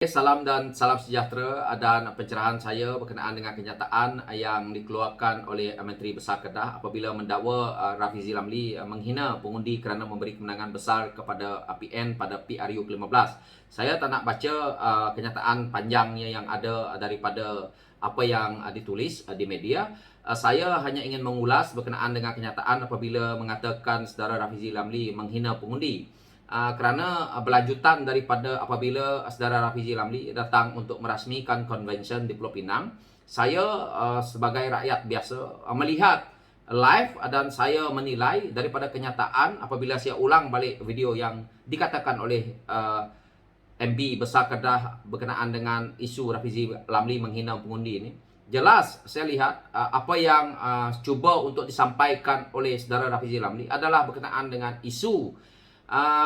Salam dan salam sejahtera dan pencerahan saya berkenaan dengan kenyataan yang dikeluarkan oleh Menteri Besar Kedah apabila mendakwa Rafizi Ramli menghina pengundi kerana memberi kemenangan besar kepada PN pada PRU ke-15. Saya tak nak baca kenyataan panjangnya yang ada daripada apa yang ditulis di media. Saya hanya ingin mengulas berkenaan dengan kenyataan apabila mengatakan saudara Rafizi Ramli menghina pengundi. Kerana berlanjutan daripada apabila saudara Rafizi Ramli datang untuk merasmikan konvensyen di Pulau Pinang, saya sebagai rakyat biasa melihat live dan saya menilai daripada kenyataan apabila saya ulang balik video yang dikatakan oleh MB Besar Kedah berkenaan dengan isu Rafizi Ramli menghina pengundi ini. Jelas saya lihat apa yang cuba untuk disampaikan oleh saudara Rafizi Ramli adalah berkenaan dengan isu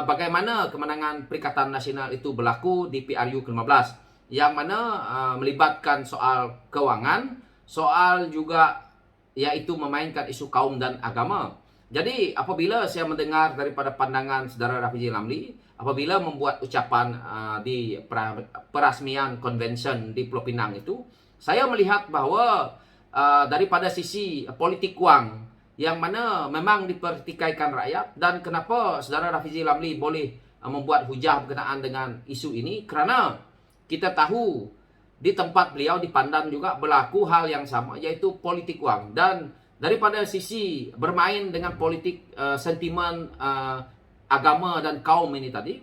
bagaimana kemenangan Perikatan Nasional itu berlaku di PRU ke-15 yang mana melibatkan soal kewangan, soal juga iaitu memainkan isu kaum dan agama. Jadi apabila saya mendengar daripada pandangan saudara Rafizi Ramli apabila membuat ucapan di perasmian konvensyen di Pulau Pinang itu, saya melihat bahawa daripada sisi politik wang yang mana memang dipertikaikan rakyat, dan kenapa saudara Rafizi Ramli boleh membuat hujah berkenaan dengan isu ini kerana kita tahu di tempat beliau di Pandan juga berlaku hal yang sama, iaitu politik wang. Dan daripada sisi bermain dengan politik sentimen agama dan kaum ini tadi,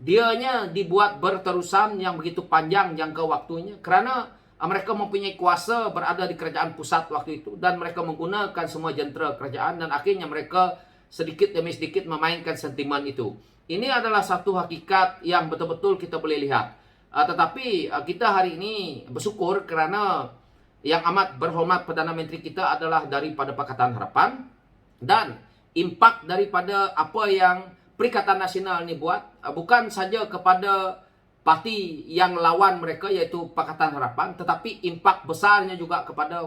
dianya dibuat berterusan yang begitu panjang jangka waktunya kerana mereka mempunyai kuasa berada di kerajaan pusat waktu itu dan mereka menggunakan semua jentera kerajaan dan akhirnya mereka sedikit demi sedikit memainkan sentimen itu. Ini adalah satu hakikat yang betul-betul kita boleh lihat. Tetapi kita hari ini bersyukur kerana yang amat berhormat Perdana Menteri kita adalah daripada Pakatan Harapan, dan impak daripada apa yang Perikatan Nasional ini buat bukan saja kepada parti yang lawan mereka iaitu Pakatan Harapan, tetapi impak besarnya juga kepada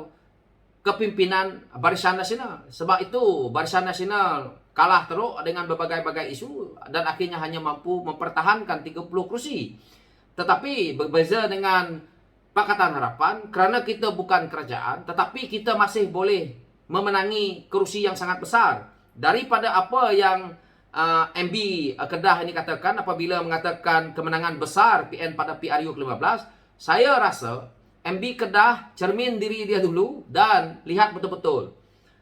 kepimpinan Barisan Nasional. Sebab itu Barisan Nasional kalah teruk dengan berbagai-bagai isu dan akhirnya hanya mampu mempertahankan 30 kursi. Tetapi berbeza dengan Pakatan Harapan, kerana kita bukan kerajaan, tetapi kita masih boleh memenangi kursi yang sangat besar. Daripada apa yang MB Kedah ini katakan apabila mengatakan kemenangan besar PN pada PRU ke-15, saya rasa MB Kedah cermin diri dia dulu dan lihat betul-betul.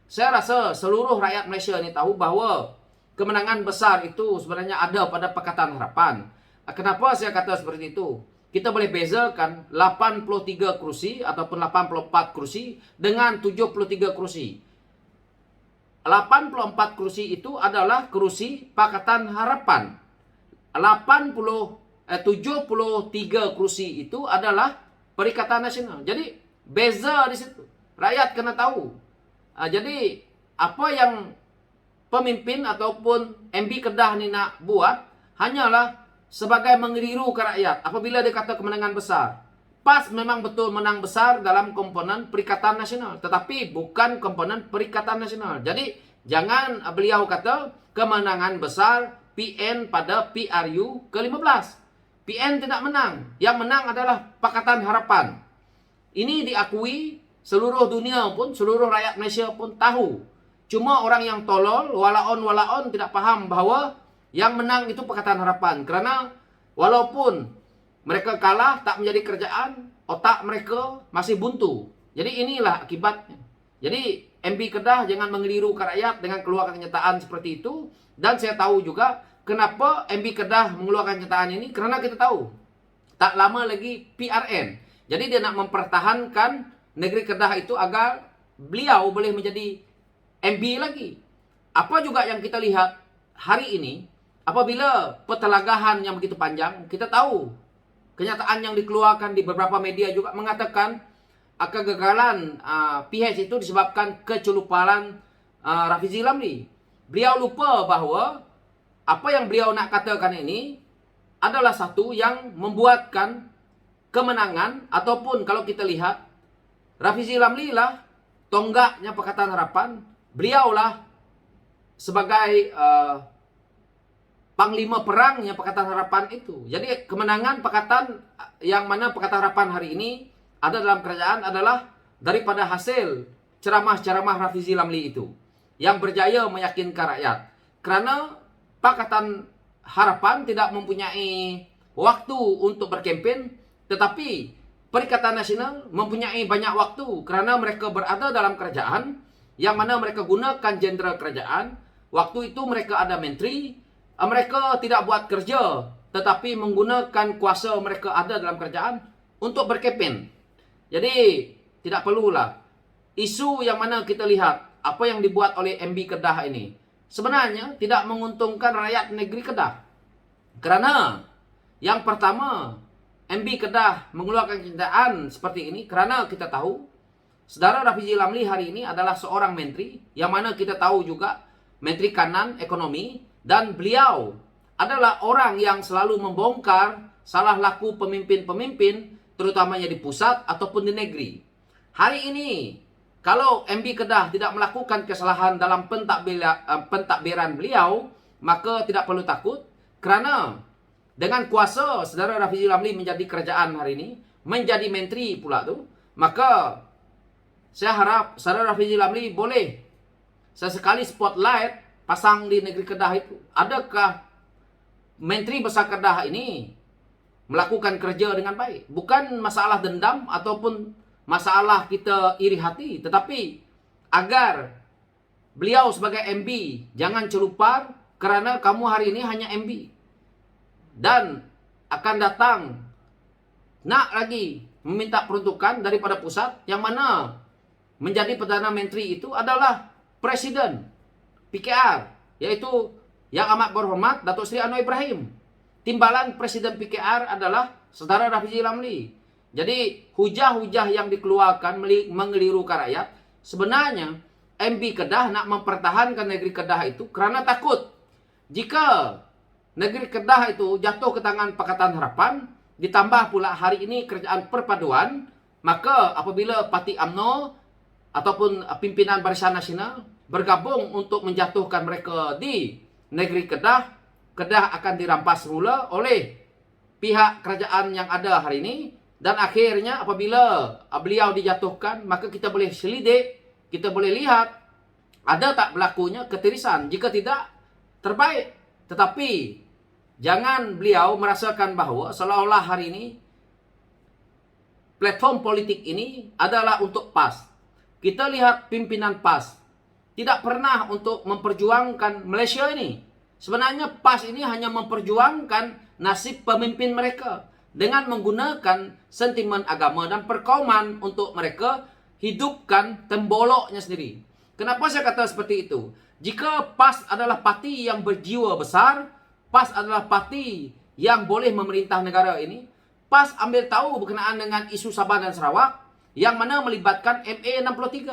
Saya rasa seluruh rakyat Malaysia ini tahu bahawa kemenangan besar itu sebenarnya ada pada Pakatan Harapan. Kenapa saya kata seperti itu? Kita boleh bezakan 83 kursi ataupun 84 kursi dengan 73 kursi. 84 kursi itu adalah kursi Pakatan Harapan. 73 kursi itu adalah Perikatan Nasional. Jadi beza di situ. Rakyat kena tahu. Jadi apa yang pemimpin ataupun MB Kedah ni nak buat hanyalah sebagai mengeliru ke rakyat apabila dia kata kemenangan besar. PAS memang betul menang besar dalam komponen Perikatan Nasional, tetapi bukan komponen Perikatan Nasional. Jadi jangan beliau kata kemenangan besar PN pada PRU ke-15. PN tidak menang. Yang menang adalah Pakatan Harapan. Ini diakui seluruh dunia pun, seluruh rakyat Malaysia pun tahu. Cuma orang yang tolol, walaon tidak faham bahawa yang menang itu Pakatan Harapan. Kerana walaupun mereka kalah, tak menjadi kerajaan, otak mereka masih buntu. Jadi inilah akibatnya. Jadi MB Kedah jangan mengeliru ke rakyat dengan keluarkan kenyataan seperti itu. Dan saya tahu juga kenapa MB Kedah mengeluarkan kenyataan ini. Kerana kita tahu tak lama lagi PRN. Jadi dia nak mempertahankan negeri Kedah itu agar beliau boleh menjadi MB lagi. Apa juga yang kita lihat hari ini, apabila pertelagahan yang begitu panjang, kita tahu kenyataan yang dikeluarkan di beberapa media juga mengatakan kegagalan PH itu disebabkan keceluparan Rafizi Ramli. Beliau lupa bahawa apa yang beliau nak katakan ini adalah satu yang membuatkan kemenangan, ataupun kalau kita lihat Rafizi Ramli lah tonggaknya Pakatan Harapan. Beliaulah sebagai panglima perangnya Pakatan Harapan itu. Jadi kemenangan Pakatan yang mana Pakatan Harapan hari ini ada dalam kerajaan adalah daripada hasil ceramah-ceramah Rafizi Lamli itu yang berjaya meyakinkan rakyat. Karena Pakatan Harapan tidak mempunyai waktu untuk berkempen, tetapi Perikatan Nasional mempunyai banyak waktu karena mereka berada dalam kerajaan yang mana mereka gunakan jenderal kerajaan. Waktu itu mereka ada menteri, mereka tidak buat kerja, tetapi menggunakan kuasa mereka ada dalam kerajaan untuk berkempen. Jadi tidak perlulah isu yang mana kita lihat apa yang dibuat oleh MB Kedah ini sebenarnya tidak menguntungkan rakyat negeri Kedah. Karena yang pertama, MB Kedah mengeluarkan kenyataan seperti ini karena kita tahu Saudara Rafizi Lamli hari ini adalah seorang menteri yang mana kita tahu juga Menteri Kanan Ekonomi, dan beliau adalah orang yang selalu membongkar salah laku pemimpin-pemimpin terutamanya di pusat ataupun di negeri. Hari ini kalau MB Kedah tidak melakukan kesalahan dalam pentadbiran beliau, maka tidak perlu takut kerana dengan kuasa Saudara Rafizi Lamli menjadi kerajaan hari ini, menjadi menteri pula tu, maka saya harap Saudara Rafizi Lamli boleh sesekali spotlight pasang di negeri Kedah itu. Adakah Menteri Besar Kedah ini melakukan kerja dengan baik? Bukan masalah dendam ataupun masalah kita iri hati, tetapi agar beliau sebagai MB jangan celupar kerana kamu hari ini hanya MB. Dan akan datang nak lagi meminta peruntukan daripada pusat yang mana menjadi Perdana Menteri itu adalah Presiden PKR, yaitu yang amat berhormat Datuk Seri Anwar Ibrahim. Timbalan Presiden PKR adalah Saudara Rafizi Lamli. Jadi hujah-hujah yang dikeluarkan mengelirukan rakyat, sebenarnya MB Kedah nak mempertahankan negeri Kedah itu kerana takut jika negeri Kedah itu jatuh ke tangan Pakatan Harapan, ditambah pula hari ini kerajaan perpaduan, maka apabila Parti UMNO ataupun pimpinan Barisan Nasional bergabung untuk menjatuhkan mereka di negeri Kedah, Kedah akan dirampas semula oleh pihak kerajaan yang ada hari ini. Dan akhirnya apabila beliau dijatuhkan, maka kita boleh selidik, kita boleh lihat ada tak berlakunya ketirisan. Jika tidak, terbaik. Tetapi jangan beliau merasakan bahawa seolah-olah hari ini platform politik ini adalah untuk PAS. Kita lihat pimpinan PAS tidak pernah untuk memperjuangkan Malaysia ini. Sebenarnya PAS ini hanya memperjuangkan nasib pemimpin mereka dengan menggunakan sentimen agama dan perkauman untuk mereka hidupkan temboloknya sendiri. Kenapa saya kata seperti itu? Jika PAS adalah parti yang berjiwa besar, PAS adalah parti yang boleh memerintah negara ini, PAS ambil tahu berkenaan dengan isu Sabah dan Sarawak yang mana melibatkan MA63.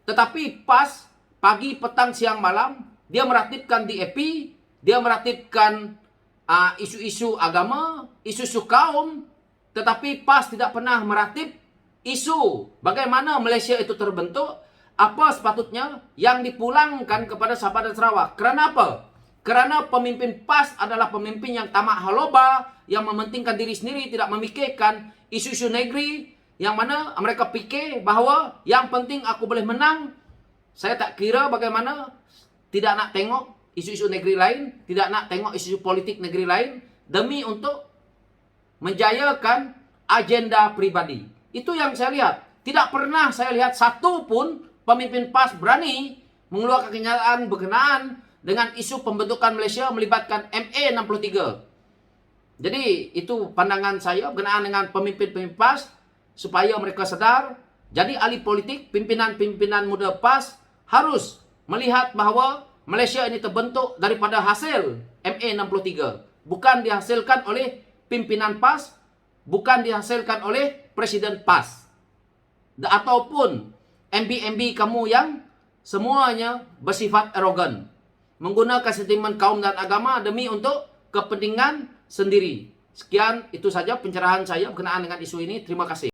Tetapi PAS pagi, petang, siang, malam dia meratibkan DAP, dia meratibkan isu-isu agama, isu-isu kaum, tetapi PAS tidak pernah meratib isu bagaimana Malaysia itu terbentuk, apa sepatutnya yang dipulangkan kepada Sabah dan Sarawak. Kerana apa? Kerana pemimpin PAS adalah pemimpin yang tamak haloba, yang mementingkan diri sendiri, tidak memikirkan isu-isu negeri, yang mana mereka fikir bahawa yang penting aku boleh menang. Saya tak kira bagaimana, tidak nak tengok isu-isu negeri lain, tidak nak tengok isu-isu politik negeri lain demi untuk menjayakan agenda pribadi. Itu yang saya lihat. Tidak pernah saya lihat satu pun pemimpin PAS berani mengeluarkan kenyataan berkenaan dengan isu pembentukan Malaysia melibatkan MA63. Jadi itu pandangan saya berkenaan dengan pemimpin-pemimpin PAS supaya mereka sedar. Jadi ahli politik, pimpinan-pimpinan muda PAS harus melihat bahawa Malaysia ini terbentuk daripada hasil MA63. Bukan dihasilkan oleh pimpinan PAS, bukan dihasilkan oleh Presiden PAS. Ataupun MB-MB kamu yang semuanya bersifat arogan, menggunakan sentimen kaum dan agama demi untuk kepentingan sendiri. Sekian, itu saja pencerahan saya berkenaan dengan isu ini. Terima kasih.